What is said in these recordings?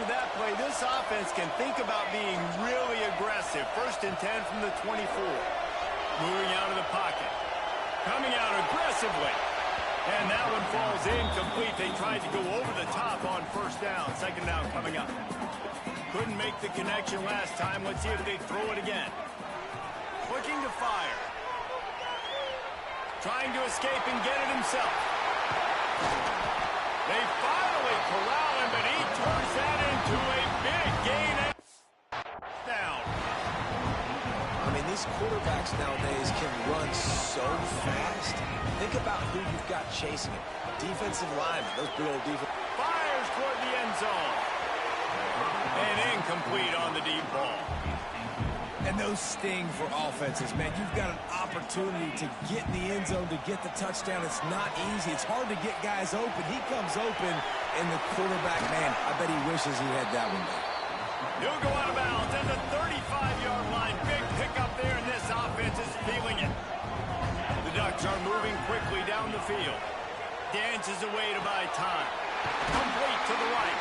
after that play, this offense can think about being really aggressive. 1st and 10 from the 24. Moving out of the pocket. Coming out aggressively. And that one falls incomplete. They tried to go over the top on 1st down. 2nd down coming up. Couldn't make the connection last time. Let's see if they throw it again. Looking to fire. Trying to escape and get it himself. They finally corral him, but he turns that into a big gain and down. I mean, these quarterbacks nowadays can run so fast. Think about who you've got chasing him. Defensive linemen, those big old defense. Fires toward the end zone. And incomplete on the deep ball. And those sting for offenses, man. You've got an opportunity to get in the end zone, to get the touchdown. It's not easy. It's hard to get guys open. He comes open, and the quarterback, man, I bet he wishes he had that one there. He'll go out of bounds at the 35-yard line. Big pickup there, and this offense is feeling it. The Ducks are moving quickly down the field. Dances away to buy time. Complete to the right.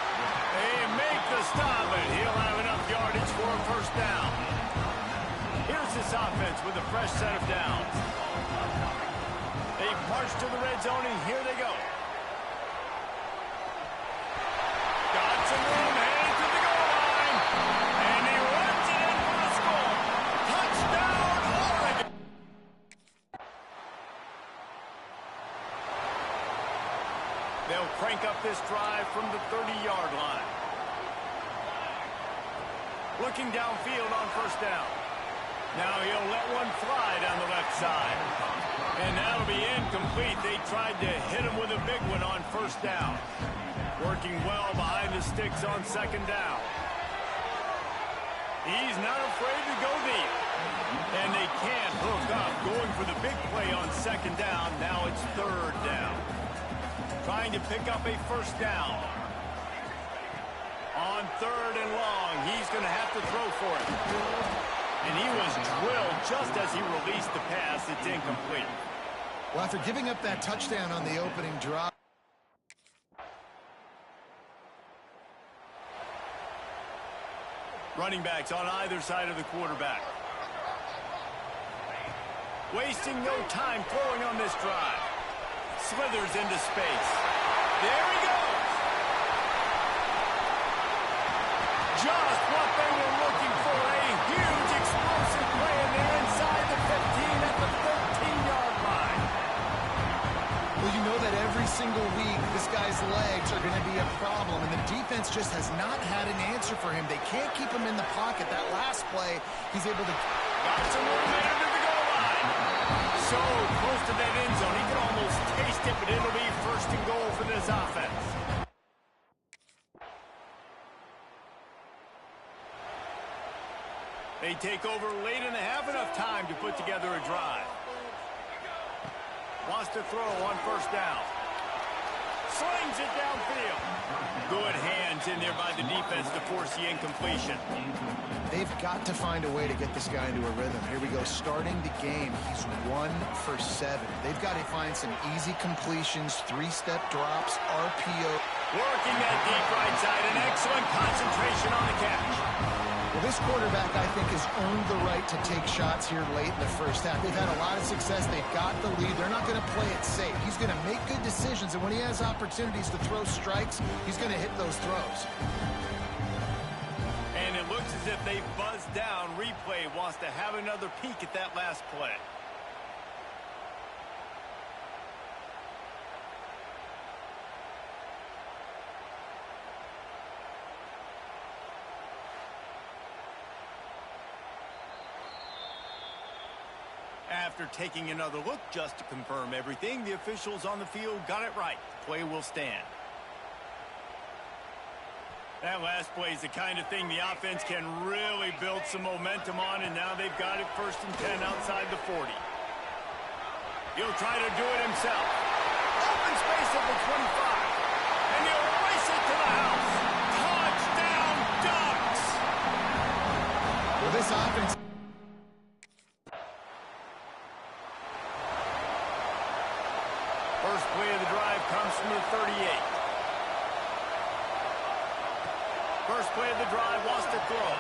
They make the stop, but he'll have enough yardage for a 1st down. Here's this offense with a fresh set of downs. They march to the red zone, and here they go. Got some room, headed to the goal line. And he runs it in for the score. Touchdown, Oregon. They'll crank up this drive from the 30-yard line. Looking downfield on 1st down. Now he'll let one fly down the left side. And that'll be incomplete. They tried to hit him with a big one on 1st down. Working well behind the sticks on 2nd down. He's not afraid to go deep. And they can't hook up. Going for the big play on 2nd down. Now it's 3rd down. Trying to pick up a 1st down. On 3rd and long, he's going to have to throw for it. And he was drilled just as he released the pass. It's incomplete. Well, after giving up that touchdown on the opening drive. Running backs on either side of the quarterback. Wasting no time throwing on this drive. Slithers into space. There he goes. Just what they were looking for. A huge explosive play, and they're inside the 15 at the 13-yard line. Well, you know that every single week this guy's legs are going to be a problem, and the defense just has not had an answer for him. They can't keep him in the pocket. That last play, he's able to... Got some room later to the goal line. So close to that end zone. He can almost taste it, but it'll be 1st and goal for this offense. They take over late and have enough time to put together a drive. Wants to throw on 1st down. Slings it downfield. Good hands in there by the defense to force the incompletion. They've got to find a way to get this guy into a rhythm. Here we go. Starting the game, he's 1 for 7. They've got to find some easy completions, 3-step drops, RPO. Working that deep right side. An excellent concentration on the catch. Well, this quarterback, I think, has earned the right to take shots here late in the 1st half. They've had a lot of success. They've got the lead. They're not going to play it safe. He's going to make good decisions, and when he has opportunities to throw strikes, he's going to hit those throws. And it looks as if they buzzed down. Replay wants to have another peek at that last play. After taking another look just to confirm everything, the officials on the field got it right. Play will stand. That last play is the kind of thing the offense can really build some momentum on, and now they've got it 1st and 10 outside the 40. He'll try to do it himself. Open space at the 25. And he'll race it to the house. Touchdown, Ducks! Well, this offense... First play of the drive comes from the 38. First play of the drive, lost a throw.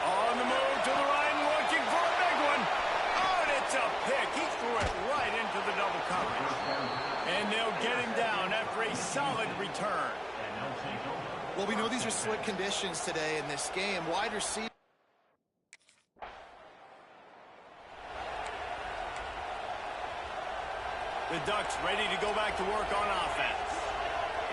On the move to the right, looking for a big one. Oh, and it's a pick. He threw it right into the double coverage. And they'll get him down after a solid return. Well, we know these are slick conditions today in this game. Wide receiver. The Ducks ready to go back to work on offense.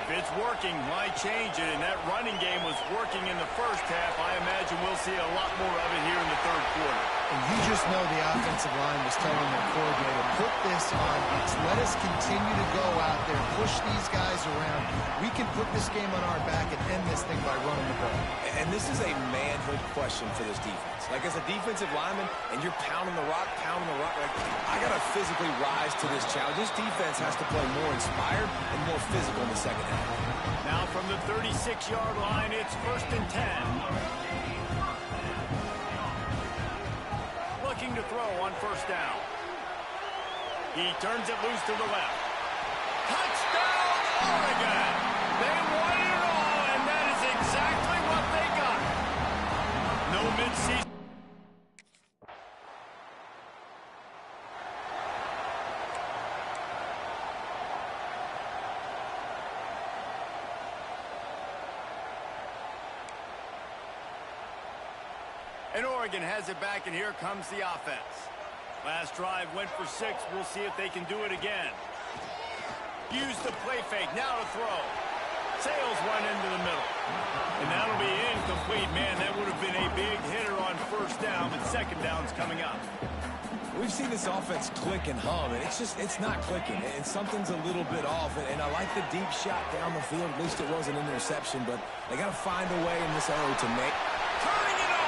If it's working, why change it? And that running game was working in the first half. I imagine we'll see a lot more of it here in the third quarter. And you just know the offensive line was telling their coordinator, put this on us. Let us continue to go out there, push these guys around. We can put this game on our back and end this thing by running the ball. And this is a manhood question for this defense. Like, as a defensive lineman, and you're pounding the rock, like, I got to physically rise to this challenge. This defense has to play more inspired and more physical in the second half. Now from the 36-yard line, it's 1st and 10. Looking to throw on 1st down. He turns it loose to the left. Touchdown, Oregon! They won it all, and that is exactly what they got. No midseason. And Oregon has it back, and here comes the offense. Last drive went for 6. We'll see if they can do it again. Use the play fake. Now to throw. Sails one into the middle. And that'll be incomplete. Man, that would have been a big hitter on 1st down, but 2nd down's coming up. We've seen this offense click and hum, and it's not clicking, and something's a little bit off. And I like the deep shot down the field. At least it wasn't an interception, but they got to find a way in this area to make. Turning it on!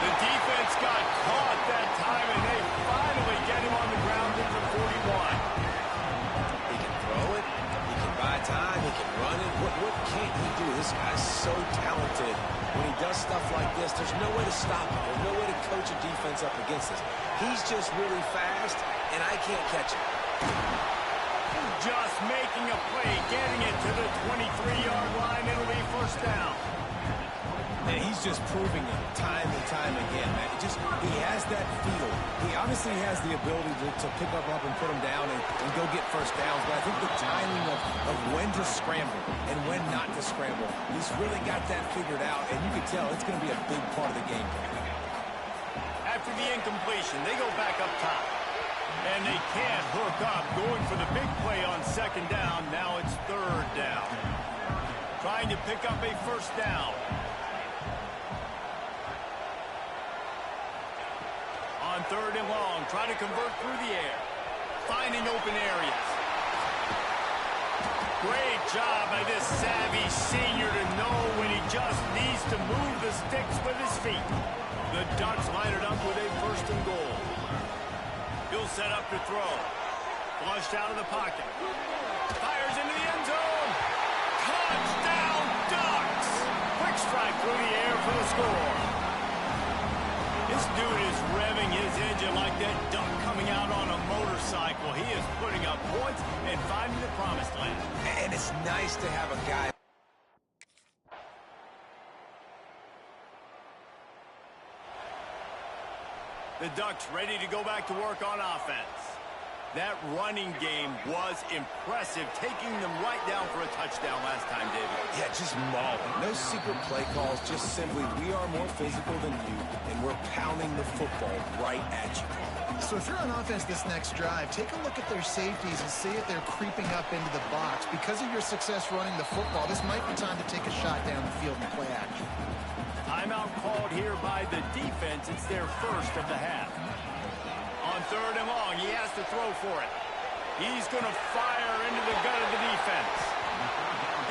The defense got caught that time, and they finally get him on the ground at the 41. He can throw it. He can buy time. He can run it. What can't he do? This guy's so talented. When he does stuff like this, there's no way to stop him. There's no way to coach a defense up against this. He's just really fast, and I can't catch him. Just making a play, getting it to the 23-yard line. It'll be 1st down. And he's just proving it time and time again, man. He has that feel. He obviously has the ability to pick up and put him down and go get 1st downs. But I think the timing of when to scramble and when not to scramble, he's really got that figured out. And you can tell it's going to be a big part of the game. After the incompletion, they go back up top. And they can't hook up. Going for the big play on 2nd down. Now it's 3rd down. Trying to pick up a 1st down. On 3rd and long, try to convert through the air. Finding open areas. Great job by this savvy senior to know when he just needs to move the sticks with his feet. The Ducks line it up with a 1st and goal. He'll set up to throw. Flushed out of the pocket. Fires into the end zone. Touchdown, Ducks! Quick strike through the air for the score. This dude is revving his engine like that duck coming out on a motorcycle. He is putting up points and finding the promised land. And it's nice to have a guy. The Ducks ready to go back to work on offense. That running game was impressive, taking them right down for a touchdown last time, David. Yeah, just mauling. No secret play calls, just simply we are more physical than you, and we're pounding the football right at you. So if you're on offense this next drive, take a look at their safeties and see if they're creeping up into the box. Because of your success running the football, this might be time to take a shot down the field and play action. Timeout called here by the defense. It's their 1st of the half. On 3rd and long, he has to throw for it. He's going to fire into the gut of the defense.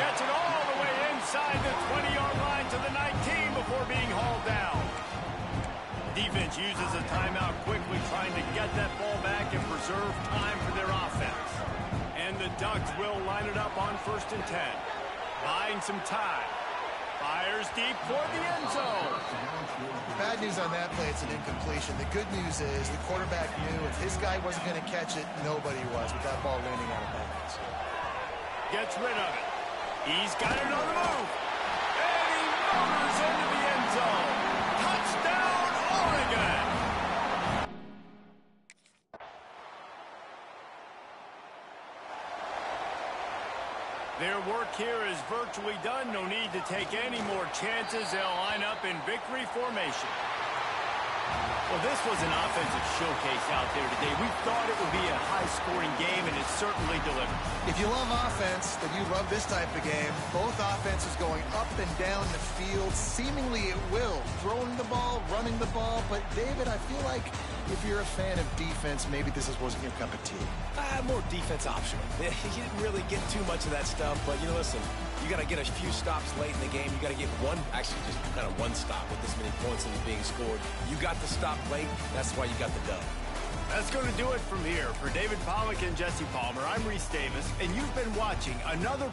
Gets it all the way inside the 20-yard line to the 19 before being hauled down. Defense uses a timeout quickly, trying to get that ball back and preserve time for their offense. And the Ducks will line it up on 1st and 10. Buying some time. Fires deep toward the end zone. Bad news on that play, it's an incompletion. The good news is the quarterback knew if his guy wasn't going to catch it, nobody was with that ball landing out of bounds. Gets rid of it. He's got it on the move. Powers into the end zone. Touchdown, Oregon! Their work here is virtually done. No need to take any more chances. They'll line up in victory formation. Well, this was an offensive showcase out there today. We thought it would be a high-scoring game, and it certainly delivered. If you love offense, then you love this type of game. Both offenses going up and down the field, seemingly at will. Throwing the ball, running the ball. But, David, I feel like if you're a fan of defense, maybe this wasn't your cup of tea. More defense optional. You didn't really get too much of that stuff, but, you know, listen, you got to get a few stops late in the game. You got to get one, actually just kind of one stop with this many points that is being scored. You got the stop late. That's why you got the dub. That's going to do it from here. For David Pollack and Jesse Palmer, I'm Reese Davis, and you've been watching another